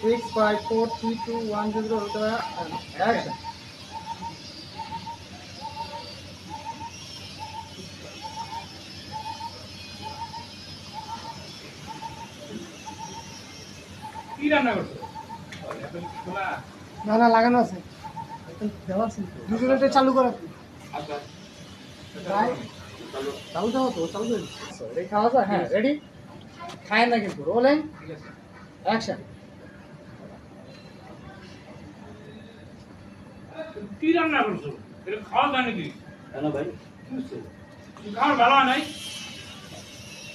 6 5 4 3 2 1 0 action. কি রান্না করছো? খোলা। না না লাগানো আছে দেওয়া আছে দুটোটা চালু করো আচ্ছা চালু দাও তো চালু করে রেডি খাওয়া যায় হ্যাঁ রেডি খায় না কিন্তু রোলিং ঠিক আছে। অ্যাকশন কি রান্না করছো? এটা খাওয়া যায় নাকি? কেন ভাই কি হচ্ছে? খাওয়ার ভালো হয় নাই?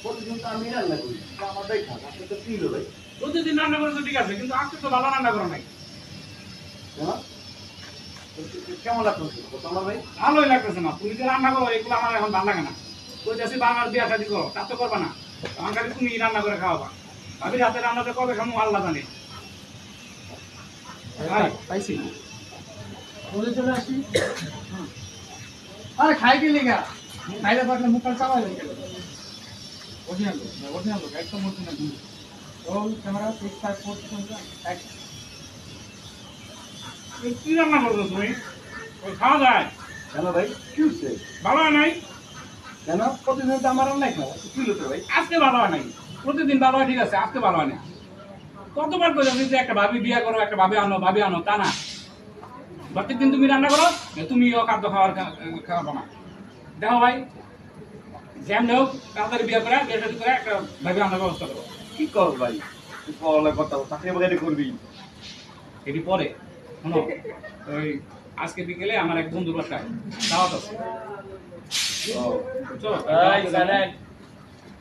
প্রতিদিন তো আমি রান্না করি আমারটাই খান আপনি তো কি হলো ভাই প্রতিদিন রান্না করছো ঠিক আছে, কিন্তু আজকে তো ভালো রান্না করো নাই। কেন কেমন লাগতেছে আমার ভাই ভালোই লাগতেছে না। তুমি যে রান্না করো এগুলো আমার এখন ভালো লাগে না। কইতাছি বা আমার বিয়া শাদী করো, তা তো করবা না। আমার খালি তুমি রান্না করে খাওয়াবা। ভাবি রাতে রান্নাটা কবে খামু আল্লাহ জানে। ভাই পাইছি বলে চলে আসি আরে খাই কি লিগা খাইলে পারলে মুখ কাল চালাই লাগে অরিজিনাল একদম অরিজিনাল রোল ক্যামেরা 6 5 4 3 অ্যাকশন কি রান্না করছো তুমি? ওই খাওয়া যায়? কেন ভাই কি হচ্ছে ভালো হয় নাই? কেন প্রতিদিন তো আমার রান্নাই খাও কি হলো ভাই আজকে ভালো হয় নাই। প্রতিদিন ভালো হয় ঠিক আছে, আজকে ভালো হয় না। কতবার করে আমি যে একটা ভাবি বিয়া করো, একটা ভাবি আনো তা না। প্রত্যেকদিন তুমি রান্না করো, তুমিও খাদ্য খাওয়াবো না। দেখো ভাই, যেমন হোক তাড়াতাড়ি বিয়া করে বিয়ে শাদী করে একটা ভাবি আনার ব্যবস্থা করো। কি কর ভাই তুই পড়ালেখা করতে চাকরি বাকরি করবি এটি পরে শোনো, ওই আজকে বিকেলে আমার এক বন্ধুর বাসায় দাওয়াত আছে। বুঝছো?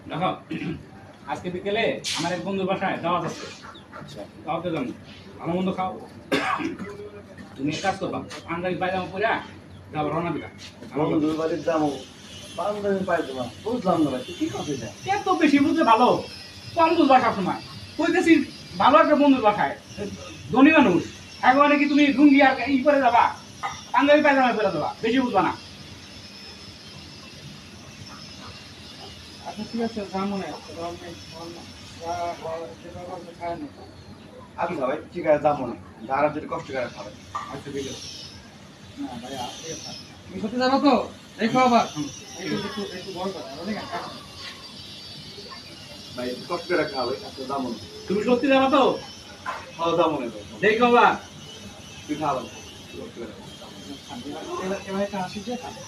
দেখো, আজকে বিকেলে আমার এক বন্ধুর বাসায় দাওয়াত আছে। আচ্ছা দাওয়াতে যাবো, ভালো মন্দ খাও। তুমি এক কাজ করবা, পাঞ্জাবি পায়জামা পরে যাবো, রওনা দিবা। বন্ধুর বাড়ির দামও পাঞ্জাবি পাই তোমার বুঝলাম না ভাই তুই কি কথা এটা এত বেশি বুঝলে ভালো, কম বুঝবা সবসময়। কইতেছি ভালো একটা বন্ধুর বাসায়, ধনী মানুষ, একবারে কি তুমি লুঙ্গি আর ই করে যাবা, পাঞ্জাবি পায়জামা পরে যাবা, বেশি বুঝবা না। আচ্ছা ঠিক আছে জানো না খায় না আচ্ছা ভাই ঠিক আছে যাবো না যারা যদি কষ্ট করে খাবে আচ্ছা ঠিক আছে। না ভাই আপনি তুমি সত্যি জানো তো দেখো আবার একটু একটু একটু বড় কথা ঠিক আছে ভাই কষ্ট করে খাবে আচ্ছা যাবো না তুমি সত্যি যাবা তো? খাওয়া যাবো না ভাই দেখো বা তুই খাওয়া কষ্ট করে এবার একটা হাসি দিয়ে খাবে